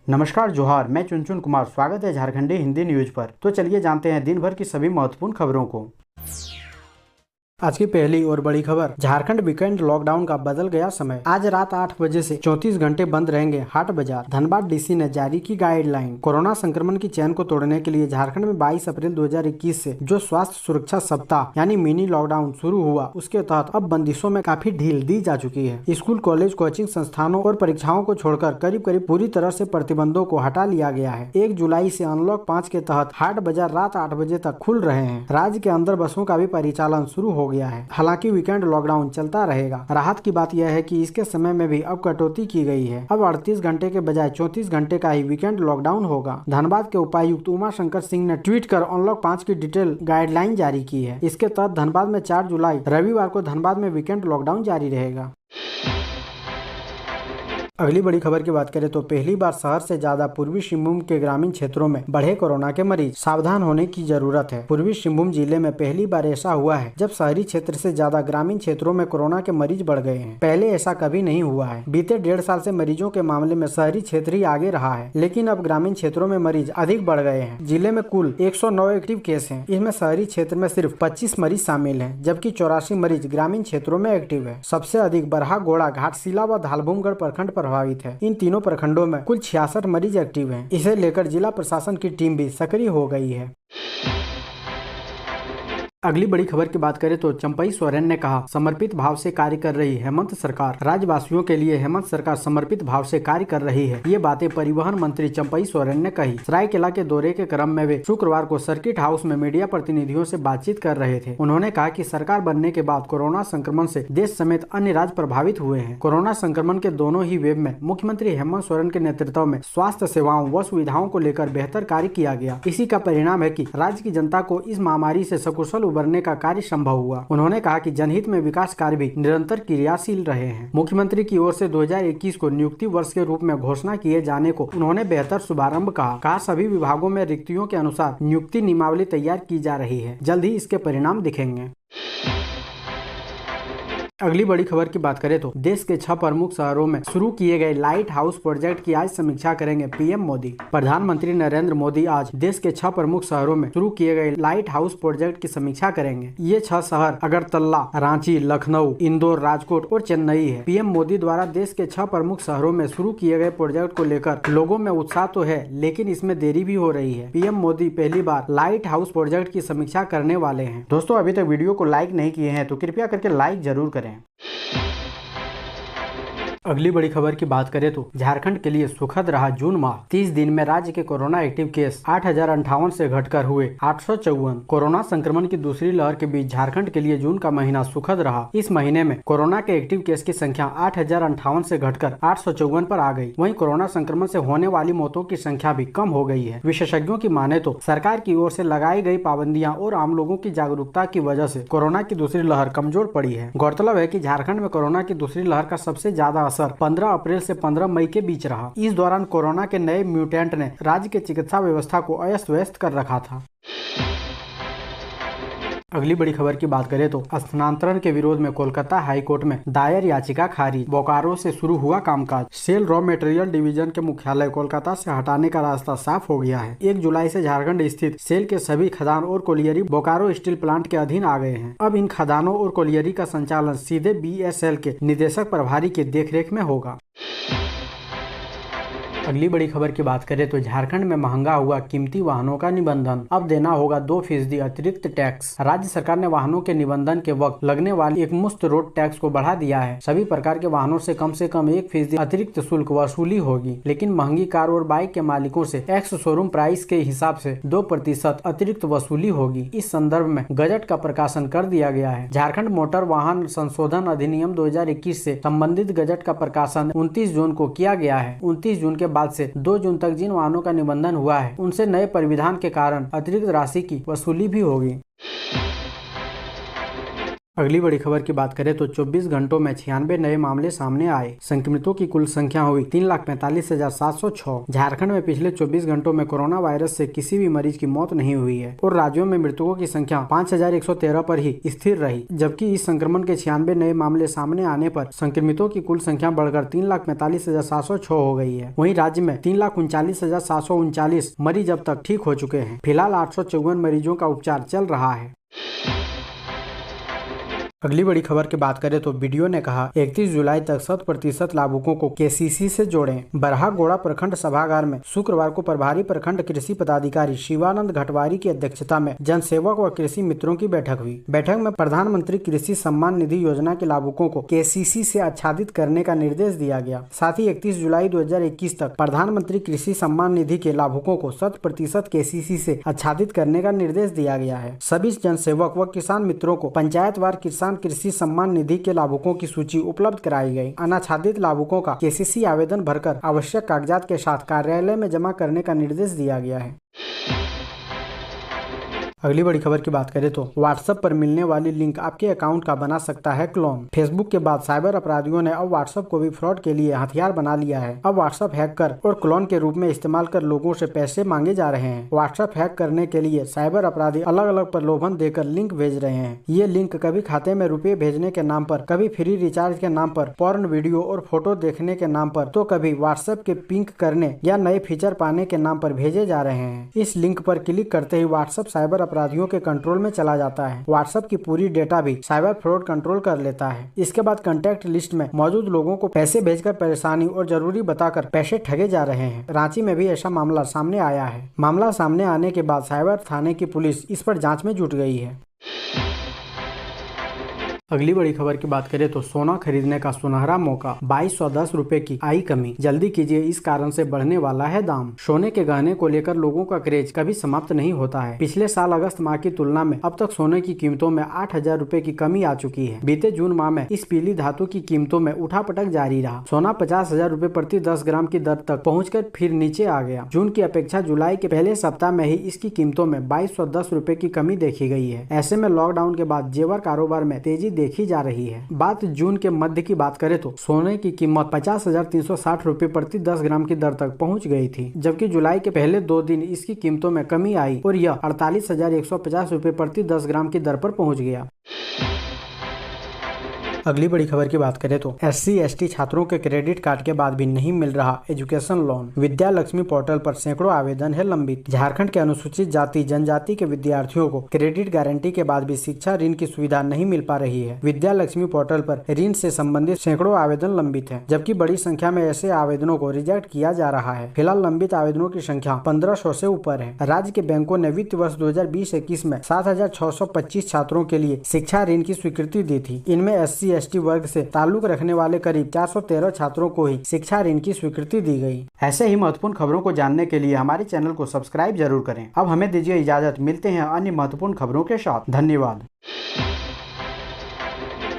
नमस्कार जोहार, मैं चुनचुन कुमार। स्वागत है झारखंडी हिंदी न्यूज पर। तो चलिए जानते हैं दिन भर की सभी महत्वपूर्ण खबरों को। आज की पहली और बड़ी खबर, झारखंड वीकेंड लॉकडाउन का बदल गया समय। आज रात 8 बजे से 34 घंटे बंद रहेंगे हाट बाजार। धनबाद डीसी ने जारी की गाइडलाइन। कोरोना संक्रमण की चैन को तोड़ने के लिए झारखंड में 22 अप्रैल 2021 से जो स्वास्थ्य सुरक्षा सप्ताह यानी मिनी लॉकडाउन शुरू हुआ, उसके तहत अब बंदिशों में काफी ढील दी जा चुकी है। स्कूल, कॉलेज, कोचिंग संस्थानों और परीक्षाओं को छोड़कर करीब करीब पूरी तरह से प्रतिबंधों को हटा लिया गया है। 1 जुलाई से अनलॉक 5 के तहत हाट बाजार रात 8 बजे तक खुल रहे हैं। राज्य के अंदर बसों का भी परिचालन शुरू हो गया है। हालांकि वीकेंड लॉकडाउन चलता रहेगा। राहत की बात यह है कि इसके समय में भी अब कटौती की गई है। अब 38 घंटे के बजाय 34 घंटे का ही वीकेंड लॉकडाउन होगा। धनबाद के उपायुक्त उमा शंकर सिंह ने ट्वीट कर अनलॉक 5 की डिटेल गाइडलाइन जारी की है। इसके तहत धनबाद में 4 जुलाई रविवार को धनबाद में वीकेंड लॉकडाउन जारी रहेगा। अगली बड़ी खबर की बात करें तो पहली बार शहर से ज्यादा पूर्वी सिंहभूम के ग्रामीण क्षेत्रों में बढ़े कोरोना के मरीज। सावधान होने की जरूरत है। पूर्वी सिंहभूम जिले में पहली बार ऐसा हुआ है जब शहरी क्षेत्र से ज्यादा ग्रामीण क्षेत्रों में कोरोना के मरीज बढ़ गए हैं। पहले ऐसा कभी नहीं हुआ है। बीते 1.5 साल से मरीजों के मामले में शहरी क्षेत्र ही आगे रहा है, लेकिन अब ग्रामीण क्षेत्रों में मरीज अधिक बढ़ गए हैं। जिले में कुल 109 एक्टिव केस है। इसमें शहरी क्षेत्र में सिर्फ 25 मरीज शामिल है, जबकि 84 मरीज ग्रामीण क्षेत्रों में एक्टिव है। सबसे अधिक बरहा, गोड़ा, घाटशिला व धालभूमगढ़ प्रखंड प्रभावित है। इन तीनों प्रखंडों में कुल 66 मरीज एक्टिव हैं। इसे लेकर जिला प्रशासन की टीम भी सक्रिय हो गई है। अगली बड़ी खबर की बात करें तो चंपई सोरेन ने कहा, समर्पित भाव से कार्य कर रही हेमंत सरकार। राज्यवासियों के लिए हेमंत सरकार समर्पित भाव से कार्य कर रही है। ये बातें परिवहन मंत्री चंपई सोरेन ने कही। सरायकेला के दौरे के क्रम में वे शुक्रवार को सर्किट हाउस में मीडिया प्रतिनिधियों से बातचीत कर रहे थे। उन्होंने कहा कि सरकार बनने के बाद कोरोना संक्रमण से देश समेत अन्य राज्य प्रभावित हुए हैं। कोरोना संक्रमण के दोनों ही वेव में मुख्यमंत्री हेमंत सोरेन के नेतृत्व में स्वास्थ्य सेवाओं व सुविधाओं को लेकर बेहतर कार्य किया गया। इसी का परिणाम है कि राज्य की जनता को इस महामारी से सकुशल उबरने का कार्य संभव हुआ। उन्होंने कहा कि जनहित में विकास कार्य भी निरंतर क्रियाशील रहे हैं। मुख्यमंत्री की ओर से 2021 को नियुक्ति वर्ष के रूप में घोषणा किए जाने को उन्होंने बेहतर शुभारंभ कहा। सभी विभागों में रिक्तियों के अनुसार नियुक्ति नियमावली तैयार की जा रही है। जल्द ही इसके परिणाम दिखेंगे। अगली बड़ी खबर की बात करें तो देश के 6 प्रमुख शहरों में शुरू किए गए लाइट हाउस प्रोजेक्ट की आज समीक्षा करेंगे पीएम मोदी। प्रधानमंत्री नरेंद्र मोदी आज देश के 6 प्रमुख शहरों में शुरू किए गए लाइट हाउस प्रोजेक्ट की समीक्षा करेंगे। ये 6 शहर अगरतला, रांची, लखनऊ, इंदौर, राजकोट और चेन्नई है। पीएम मोदी द्वारा देश के 6 प्रमुख शहरों में शुरू किए गए प्रोजेक्ट को लेकर लोगों में उत्साह तो है, लेकिन इसमें देरी भी हो रही है। पीएम मोदी पहली बार लाइट हाउस प्रोजेक्ट की समीक्षा करने वाले हैं। दोस्तों, अभी तक वीडियो को लाइक नहीं किए हैं तो कृपया करके लाइक जरूर करें। अगली बड़ी खबर की बात करें तो झारखंड के लिए सुखद रहा जून माह। 30 दिन में राज्य के कोरोना एक्टिव केस 8058 से घटकर हुए 854। कोरोना संक्रमण की दूसरी लहर के बीच झारखंड के लिए जून का महीना सुखद रहा। इस महीने में कोरोना के एक्टिव केस की संख्या 8058 से घटकर 854 पर आ गई। वहीं कोरोना संक्रमण से होने वाली मौतों की संख्या भी कम हो गई है। विशेषज्ञों की माने तो सरकार की ओर से लगाई गई पाबंदियां और आम लोगों की जागरूकता की वजह से कोरोना की दूसरी लहर कमजोर पड़ी है। गौरतलब है कि झारखंड में कोरोना की दूसरी लहर का सबसे ज्यादा 15 अप्रैल से 15 मई के बीच रहा। इस दौरान कोरोना के नए म्यूटेंट ने राज्य के चिकित्सा व्यवस्था को अस्त व्यस्त कर रखा था। अगली बड़ी खबर की बात करें तो स्थानांतरण के विरोध में कोलकाता हाईकोर्ट में दायर याचिका खारिज। बोकारो से शुरू हुआ कामकाज। सेल रॉ मटेरियल डिवीजन के मुख्यालय कोलकाता से हटाने का रास्ता साफ हो गया है। 1 जुलाई से झारखंड स्थित सेल के सभी खदान और कोलियरी बोकारो स्टील प्लांट के अधीन आ गए हैं। अब इन खदानों और कोलियरी का संचालन सीधे BSL के निदेशक प्रभारी के देखरेख में होगा। अगली बड़ी खबर की बात करें तो झारखंड में महंगा हुआ कीमती वाहनों का निबंधन। अब देना होगा 2% अतिरिक्त टैक्स। राज्य सरकार ने वाहनों के निबंधन के वक्त लगने वाली एक मुफ्त रोड टैक्स को बढ़ा दिया है। सभी प्रकार के वाहनों से कम 1% अतिरिक्त शुल्क वसूली होगी, लेकिन महंगी कार और बाइक के मालिकों से एक्स शोरूम प्राइस के हिसाब से 2% अतिरिक्त वसूली होगी। इस संदर्भ में गजट का प्रकाशन कर दिया गया है। झारखंड मोटर वाहन संशोधन अधिनियम 2021 से संबंधित गजट का प्रकाशन 29 जून को किया गया है। 29 जून के बाद से 2 जून तक जिन वाहनों का निबंधन हुआ है उनसे नए परिविधान के कारण अतिरिक्त राशि की वसूली भी होगी। अगली बड़ी खबर की बात करें तो 24 घंटों में 96 नए मामले सामने आए। संक्रमितों की कुल संख्या हुई 3,45,706। झारखंड में पिछले 24 घंटों में कोरोना वायरस से किसी भी मरीज की मौत नहीं हुई है और राज्यों में मृतकों की संख्या 5,113 पर ही स्थिर रही, जबकि इस संक्रमण के 96 नए मामले सामने आने पर संक्रमितों की कुल संख्या बढ़कर 3,45,706 हो गई है। वहीं राज्य में 3,39,739 मरीज अब तक ठीक हो चुके हैं। फिलहाल 854 मरीजों का उपचार चल रहा है। अगली बड़ी खबर की बात करें तो बीडीओ ने कहा 31 जुलाई तक 100% लाभुकों को केसीसी से जोड़ें। बरहागोड़ा प्रखंड सभागार में शुक्रवार को प्रभारी प्रखंड कृषि पदाधिकारी शिवानंद घटवारी की अध्यक्षता में जनसेवक व कृषि मित्रों की बैठक हुई। बैठक में प्रधानमंत्री कृषि सम्मान निधि योजना के लाभुकों को केसीसी से आच्छादित करने का निर्देश दिया गया। साथ ही 31 जुलाई 2021 तक प्रधानमंत्री कृषि सम्मान निधि के लाभुकों को 100% केसीसी से आच्छादित करने का निर्देश दिया गया है। सभी जनसेवक व किसान मित्रों को पंचायतवार किसान कृषि सम्मान निधि के लाभुकों की सूची उपलब्ध कराई गई। अनाच्छादित लाभुकों का केसीसी आवेदन भरकर आवश्यक कागजात के साथ कार्यालय में जमा करने का निर्देश दिया गया है। अगली बड़ी खबर की बात करें तो व्हाट्सएप पर मिलने वाली लिंक आपके अकाउंट का बना सकता है क्लोन। फेसबुक के बाद साइबर अपराधियों ने अब व्हाट्सएप को भी फ्रॉड के लिए हथियार बना लिया है। अब व्हाट्सएप हैक कर और क्लोन के रूप में इस्तेमाल कर लोगों से पैसे मांगे जा रहे हैं। व्हाट्सएप हैक करने के लिए साइबर अपराधी अलग अलग प्रलोभन देकर लिंक भेज रहे हैं। ये लिंक कभी खाते में रुपये भेजने के नाम पर, कभी फ्री रिचार्ज के नाम पर, पॉर्न वीडियो और फोटो देखने के नाम पर, तो कभी व्हाट्सएप के पिंक करने या नए फीचर पाने के नाम पर भेजे जा रहे हैं। इस लिंक पर क्लिक करते ही व्हाट्सएप साइबर अपराधियों के कंट्रोल में चला जाता है। व्हाट्सएप की पूरी डेटा भी साइबर फ्रॉड कंट्रोल कर लेता है। इसके बाद कांटेक्ट लिस्ट में मौजूद लोगों को पैसे भेजकर परेशानी और जरूरी बताकर पैसे ठगे जा रहे हैं। रांची में भी ऐसा मामला सामने आया है। मामला सामने आने के बाद साइबर थाने की पुलिस इस पर जांच में जुट गई है। अगली बड़ी खबर की बात करें तो सोना खरीदने का सुनहरा मौका, 2210 रुपए की आई कमी। जल्दी कीजिए, इस कारण से बढ़ने वाला है दाम। सोने के गहने को लेकर लोगों का क्रेज कभी समाप्त नहीं होता है। पिछले साल अगस्त माह की तुलना में अब तक सोने की कीमतों में 8,000 रुपए की कमी आ चुकी है। बीते जून माह में इस पीली धातु की कीमतों में उठापटक जारी रहा। सोना 50,000 रुपए प्रति 10 ग्राम की दर तक पहुँचकर फिर नीचे आ गया। जून की अपेक्षा जुलाई के पहले सप्ताह में ही इसकी कीमतों में 2210 रुपए की कमी देखी गई है। ऐसे में लॉकडाउन के बाद जेवर कारोबार में तेजी देखी जा रही है। बात जून के मध्य की बात करें तो सोने की कीमत 50,360 रुपए प्रति 10 ग्राम की दर तक पहुंच गई थी, जबकि जुलाई के पहले 2 दिन इसकी कीमतों में कमी आई और यह 48,150 रुपए प्रति 10 ग्राम की दर पर पहुंच गया। अगली बड़ी खबर की बात करें तो SC/ST छात्रों के क्रेडिट कार्ड के बाद भी नहीं मिल रहा education loan. Vidya Lakshmi portal पर सैकड़ों आवेदन है लंबित। झारखंड के अनुसूचित जाति जनजाति के विद्यार्थियों को क्रेडिट गारंटी के बाद भी शिक्षा ऋण की सुविधा नहीं मिल पा रही है। विद्या लक्ष्मी पोर्टल पर ऋण से संबंधित सैकड़ों आवेदन लंबित है, जबकि बड़ी संख्या में ऐसे आवेदनों को रिजेक्ट किया जा रहा है। फिलहाल लंबित आवेदनों की संख्या 1500 से ऊपर है। राज्य के बैंकों ने वित्त वर्ष 2020-21 में 7,625 छात्रों के लिए शिक्षा ऋण की स्वीकृति दी थी। इनमें SC/ST वर्ग से ताल्लुक रखने वाले करीब 413 छात्रों को ही शिक्षा ऋण की स्वीकृति दी गई। ऐसे ही महत्वपूर्ण खबरों को जानने के लिए हमारे चैनल को सब्सक्राइब जरूर करें। अब हमें दीजिए इजाजत, मिलते हैं अन्य महत्वपूर्ण खबरों के साथ। धन्यवाद।